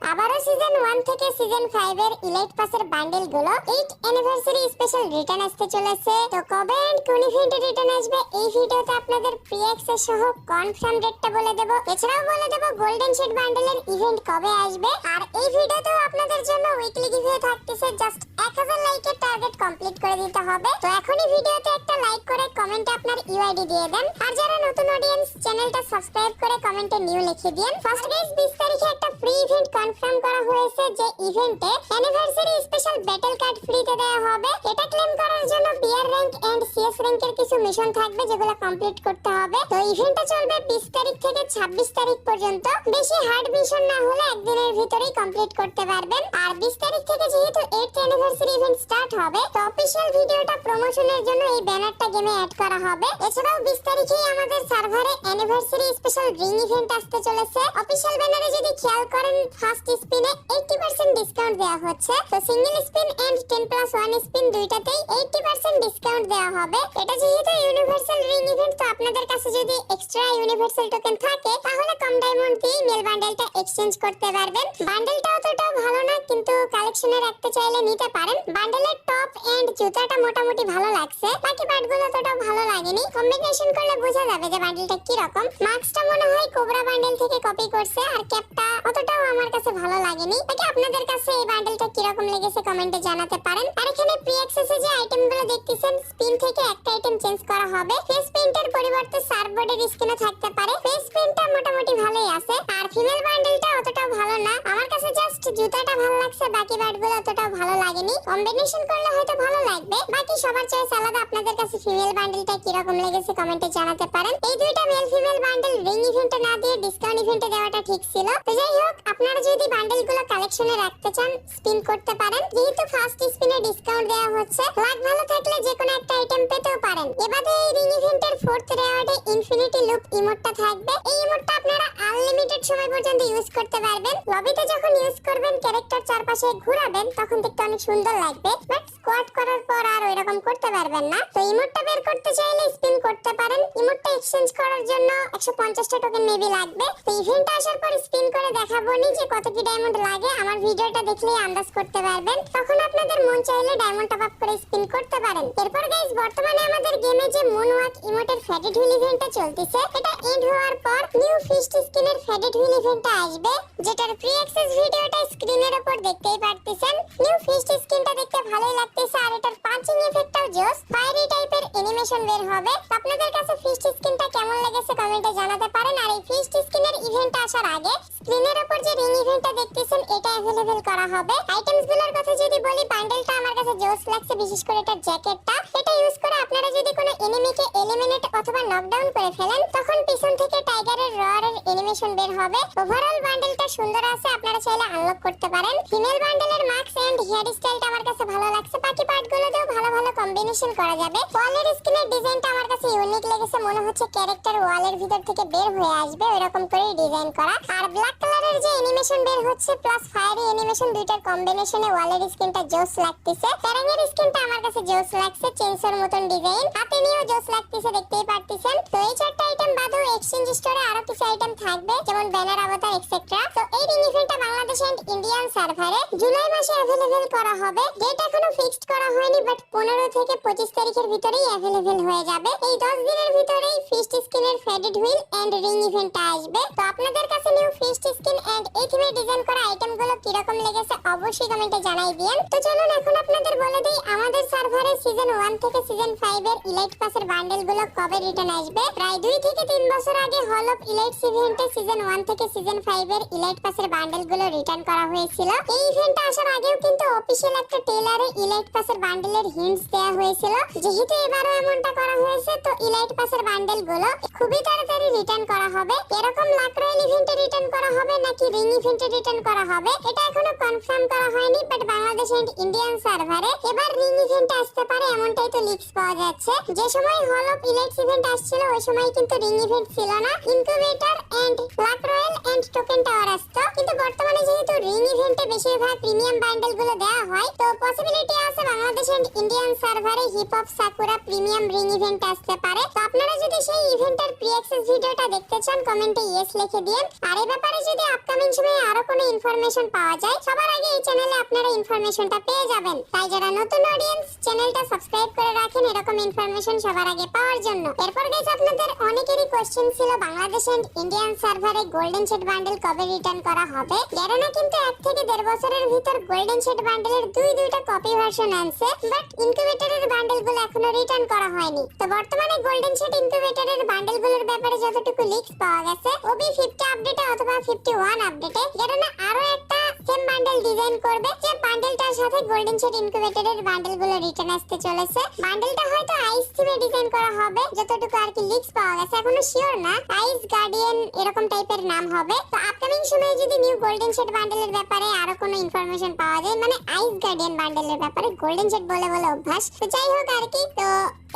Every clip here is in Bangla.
আবারও সিজন 1 থেকে সিজন 5 এর ইলাইট পাসের বান্ডেল গুলো 8 অ্যানিভার্সারি স্পেশাল রিটার্ন আসতে চলেছে। তো কবে এন্ড কোন ইভেন্টে রিটার্ন আসবে এই ভিডিওতে আপনাদের প্রি অ্যাক্সেস সহ কনফার্ম ডেটটা বলে দেব। এছাড়াও বলে দেব গোল্ডেন শেড বান্ডেলের ইভেন্ট কবে আসবে। আর এই ভিডিওতেও আপনাদের জন্য উইকলি গিভওয়ে থাকতেছে। জাস্ট 1000 লাইকের টার্গেট কমপ্লিট করে দিতে হবে। তো এখনই ভিডিওতে একটা লাইক করে কমেন্টে আপনার ইউআইডি দিয়ে দেন। আর যারা নতুন অডিয়েন্স চ্যানেলটা সাবস্ক্রাইব করে কমেন্টে নিউ লিখে দিন। ফার্স্ট গাইস 20 তারিখে একটা ফ্রি ইভেন্ট কনফার্ম করা হয়েছে যে ইভেন্টে অ্যানিভার্সারি স্পেশাল ব্যাটল কার্ড ফ্রিতে দেওয়া হবে। এটা ক্লেম করার জন্য বিআর র‍্যাঙ্ক এন্ড সিএস র‍্যাঙ্কের কিছু মিশন থাকবে যেগুলো কমপ্লিট করতে হবে। তো ইভেন্টটা চলবে 20 তারিখ থেকে 26 তারিখ পর্যন্ত। বেশি হার্ড মিশন না হলে একদিনের ভিতরেই কমপ্লিট করতে পারবেন। আর 20 তারিখ থেকে যেহেতু 8th অ্যানিভার্সারি ইভেন্ট স্টার্ট হবে, তো অফিশিয়াল ভিডিওটা প্রমোশনের জন্য এই ব্যানারটা গেমে অ্যাড করা হবে। এছাড়াও 20 তারিখেই আমাদের সার্ভারে অ্যানিভার্সারি স্পেশাল রিং ইভেন্ট আসতে চলেছে। অফিশিয়াল ব্যানারে যদি খেয়াল করেন ফার্স্ট স্পিনে 80% ডিসকাউন্ট দেওয়া হচ্ছে। তো সিঙ্গেল স্পিন এন্ড 10+1 স্পিন দুইটাতেই 80% ডিসকাউন্ট দেওয়া হবে। এটা যেহেতু ইউনিভার্সাল রিং ইভেন্ট, তো আপনাদের কাছে যদি এক্সট্রা ইউনিভার্সাল টোকেন থাকে তাহলে কম ডায়মন্ড দিয়ে মেল বান্ডেলটা এক্সচেঞ্জ করতে পারবেন। বান্ডেলটা অতটা ভালো না, কিন্তু কালেকশনে রাখতে চাইলে নিতে পারেন। বান্ডেলের টপ এন্ড জুতাটা মোটামুটি ভালো লাগছে, বাকি পার্টগুলো অতটা ভালো লাগেনি। কম্বিনেশন করলে বোঝা যাবে যে বান্ডেলটা কি রকম। মাস্কটা মনে হয় কোবরা বান্ডেল থেকে কপি করছে, আর ক্যাপটা অতটাও আমার কাছে ভালো লাগেনি। বাকি আপনাদের কাছে এই বান্ডেলটা কি রকম লেগেছে কমেন্টে জানাতে পারেন। আর এখানে প্রি অ্যাক্সেসে যে আইটেমগুলো দেখতেছেন, স্পিন থেকে একটা আইটেম চেঞ্জ করা হবে। ফেস পেইন্টের পরিবর্তে সার্ফবোর্ডের স্কিনও থাকতে পারে। ফেস পেইন্টটা মোটামুটি ভালোই আছে। আর ফিমেল বান্ডেলটা অতটাও ভালো না, আমার কাছে জাস্ট জুতাটা ভালো লাগছে, বাকি পার্টগুলো অতটাও ভালো লাগেনি। কম্বিনেশন করলে হয়তো ভালো লাগবে। বাকি সবার চয়েস আলাদা। আপনাদের কাছে ফিমেল বান্ডেলটা কি রকম লেগেছে কমেন্টে জানাতে পারেন। এই দুইটা মেল ফিমেল বান্ডেল রিং ইভেন্টে না দিয়ে ডিসকাউন্ট ইভেন্টে দেওয়াটা ঠিক ছিল। তো যাই হোক, আপনারা যদি বান্ডেলগুলো কালেকশনে রাখতে চান স্পিন করতে পারেন। যেহেতু ফার্স্ট স্পিনে ডিসকাউন্ট দেওয়া হচ্ছে, লাক ভালো থাকলে যে কোনো একটা আইটেম পেতেও পারেন। এবারে এই রিং ইভেন্টের 4th রেওয়ার্ডে ইনফিনিটি লুপ ইমোটটা থাকবে। এই ইমোটটা আপনারা আনলিমিটেড সময় পর্যন্ত ইউজ করতে পারবেন। লবিতে যখন ইউজ করবেন, ক্যারেক্টার চারপাশে ঘোরাবেন, তখন দেখতে অনেক সুন্দর লাগবে। বাট স্কোয়াড করার পর আর ওইরকম করতে পারবেন না। তো ইমোটটা বের করতে চাইলে স্পিন করতে পারেন। ইমোটটা এক্সচেঞ্জ করার জন্য 150টা টোকেন মেবি লাগবে। তো ইভেন্টটা আসার পর স্পিন করে দেখাবো নি যে কত কি ডায়মন্ড লাগে। আমার ভিডিওটা দেখলেই আন্দাজ করতে পারবেন। তখন আপনাদের মন চাইলে ডায়মন্ড টপ আপ করে স্পিন করতে পারেন। এরপর গাইস, বর্তমানে আমাদের গেমে যে মুনওয়াক ইমোটের ফ্যাডেড হুইল ইভেন্টটা চলতেছে, এটা এন্ড হওয়ার পর নিউ ফিস্ট স্কিনের ফ্যাডেড হুইল ইভেন্টটা আসবে, যেটার প্রি অ্যাক্সেস ভিডিওটা স্ক্রিনের উপর দেখতেই পারতেছেন। নিউ ফিস্ট স্কিনটা দেখতে ভালোই লাগতেছে, আর এটার পাঞ্চিং এফেক্টটাও জোস। ফায়ারি টাইপের অ্যানিমেশন বের হবে। তো আপনাদের কাছে ফিস্ট স্কিনটা কেমন লেগেছে কমেন্টে জানাতে পারেন। আর এই ফিস্ট স্কিনের ইভেন্টটা আসার আগে স্ক্রিনের উপর যে রিং ইভেন্টটা দেখতেছেন, এটা अवेलेबल করা হবে। আইটেমসগুলোর কথা যদি বলি, বান্ডেলটা আমার কাছে জোস লাগছে, বিশেষ করে এটার জ্যাকেটটা। এটা ইউজ করে আপনারা যদি কোনো এনিমিকে এলিমিনেট অথবা নকডাউন করে ফেলেন, তখন পিছন থেকে টাইগারের রয়ারের অ্যানিমেশন বের হবে। ওভারঅল বান্ডেলটা সুন্দর আছে, আপনারা চাইলে আনলক করতে পারেন। ফিমেল বান্ডেলের মাস্ক এন্ড হেয়ার স্টাইলটা আমার কাছে ভালো লাগছে। বাকি পার্টগুলোতেও ভালো ভালো কম্বিনেশন করা যাবে। ওয়ালের স্কিনের ডিজাইনটা আমার কাছে ইউনিক লেগেছে, মনে হচ্ছে ক্যারেক্টার ওয়ালের ভিতর থেকে বের হয়ে আসবে, এরকম করে ডিজাইন করা। আর ব্ল্যাক কালারের যে অ্যানিমেশন বের হচ্ছে প্লাস ফায়ারি অ্যানিমেশন, দুইটার কম্বিনেশনে ওয়ালের স্কিনটা জোস লাগতেছে। প্যারাঙের স্কিনটা আমার কাছে জোস লাগছে, চেনসর মতন ডিজাইন। হাতে নিয়েও জোস লাগতেছে, দেখতেই পারতেছেন। তো এই চারটা আইটেম বাদেও এক্সচেঞ্জ স্টোরে আরো কিছু আইটেম থাকবে, যেমন ব্যানার, আভাতার এটসেট্রা। তো এই রিং ইভেন্টটা বাংলাদেশ এন্ড ইন্ডিয়ান সার্ভারে জুলাই মাসে अवेलेबल করা হবে। ডেট এখনো ফিক্সড করা হয়নি, বাট 15 থেকে 25 তারিখের ভিতরেই अवेलेबल হয়ে যাবে। এই 10 দিনের ভিতরেই ফিস্ট স্কিনের ফ্যাডেড হুইল এন্ড রিং ইভেন্টটা আসবে। তো আপনাদের কাছে নিউ ফিস্ট স্কিন এন্ড এই থিমে ডিজাইন করা আইটেমগুলো কি রকম লেগেছে অবশ্যই কমেন্টে জানাই দিন। তো চলুন এখন আপনাদের বলে দেই আমাদের সার্ভারে সিজন 1 থেকে সিজন 5 এর ইলাইট পাসের বান্ডেলগুলো কবে রিটার্ন আসবে। প্রায় 2 থেকে 3 বছর আগে হল অফ ইলাইটস ইভেন্টে সিজন 1 থেকে সিজন 5 এর ইলাইট পাসের বান্ডেলগুলো রিটার্ন করা হয়েছিল। এই ইভেন্টটা আসার আগেও কিন্তু অফিশিয়াল একটা ট্রেলারে ইলাইট পাসের বান্ডেলের হিন্টস দেওয়া হয়েছিল। যেহেতু এবারও এমনটা করা হয়েছে, তো ইলাইট পাসের বান্ডেলগুলো খুবই তাড়াতাড়ি রিটার্ন করা হবে। এরকম লাক রয়্যাল ইভেন্টে রিটার্ন করা হবে নাকি রিং ইভেন্টে রিটার্ন করা হবে এটা এখনো কনফার্ম করা হয়নি, বাট বাংলাদেশ এন্ড ইন্ডিয়ান সার্ভারে এবার রিং ইভেন্ট আসতে পারে এমনটাই তো লিক্স পাওয়া যাচ্ছে। যে সময় হল অফ ইলাইটস ইভেন্ট আসছিল ওই সময় কিন্তু রিং ইভেন্ট ছিল না, incubator and luck royal and token tower আসতো। কিন্তু বর্তমানে যেহেতু রিং ইভেন্টে বেশিরভাগ প্রিমিয়াম বান্ডেল গুলো দেওয়া হয়। তো পসিবিলিটি আছে বাংলাদেশ এন্ড ইন্ডিয়ান সার্ভারে hip hop sakura premium ring event আসতে পারে। তো আপনারা যদি সেই ইভেন্টের প্রি অ্যাক্সেস ভিডিওটা দেখতে চান কমেন্টে ইয়েস লিখে দিন। আর এই ব্যাপারে যদি আপকামিং সময়ে আরো কোনো ইনফরমেশন পাওয়া যায় সবার আগে এই চ্যানেলে আপনারা ইনফরমেশনটা পেয়ে যাবেন। তাই যারা নতুন অডিয়েন্স চ্যানেলটা সাবস্ক্রাইব করে রাখেন এরকম ইনফরমেশন সবার আগে পাওয়ার জন্য। এরপর গাইস আপনাদের অনেকেরই কোশ্চেন ছিল বাংলাদেশ এন্ড ইন্ডিয়ান সার্ভারে গোল্ডেন শেড বান্ডেল কবে রিটার্ন করা হবে। গেরানা কিন্তু 1 থেকে 1.5 বছরের ভিতর গোল্ডেন শেড বান্ডেলের দুইটা কপি ভার্সন আনছে, বাট ইনকিউবেটরের বান্ডেলগুলো এখনো রিটার্ন করা হয়নি। তো বর্তমানে গোল্ডেন শেড ইনকিউবেটরের বান্ডেলগুলোর ব্যাপারে যতটুকু লিক্স পাওয়া গেছে ওবি 50 আপডেটে অথবা 51 আপডেটে গেরানা আরো একটা সেম বান্ডেল ডিজাইন করবে, যে বান্ডেলটার সাথে গোল্ডেন শেড ইনকিউবেটরের বান্ডেলগুলো রিটার্ন আসতে চলেছে। বান্ডেলটা হয়তো আইস থিমে ডিজাইন করা হবে, যতটুকু আর কি লিক্স পাওয়া গেছে, এখনো শিওর না। আইস গার্ডিয়ান এরকম টাইপের নাম হবে। তো আপকামিং সময়ে যদি নিউ গোল্ডেন শেড বান্ডেলের ব্যাপারে আরো কোনো ইনফরমেশন পাওয়া যায়, মানে আইস গার্ডিয়ান বান্ডেলের ব্যাপারে, গোল্ডেন শেড বলে বলে অভ্যাস, তো যাই হোক আর কি, তো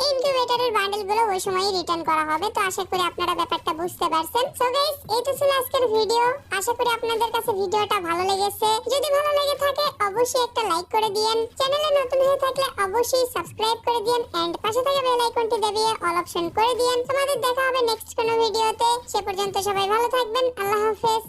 এই ইনকিউবেটরের বান্ডেলগুলো ওই সময়ই রিটার্ন করা হবে। তো আশা করি আপনারা ব্যাপারটা বুঝতে পারছেন। সো গাইস এই তো ছিল আজকের ভিডিও। আশা করি আপনাদের কাছে ভিডিওটা ভালো লেগেছে। যদি ভালো লেগে থাকে অবশ্যই একটা লাইক করে দিয়েন। চ্যানেলে নতুন হয়ে থাকলে অবশ্যই সাবস্ক্রাইব করে দিয়েন এন্ড পাশে থাকা বেল আইকনটি দাবিয়ে অল অপশন করে দিয়েন। তোমাদের দেখা হবে নেক্সট কোনো ভিডিওতে। সে পর্যন্ত সবাই ভালো থাকবেন। আল্লাহ হাফেজ।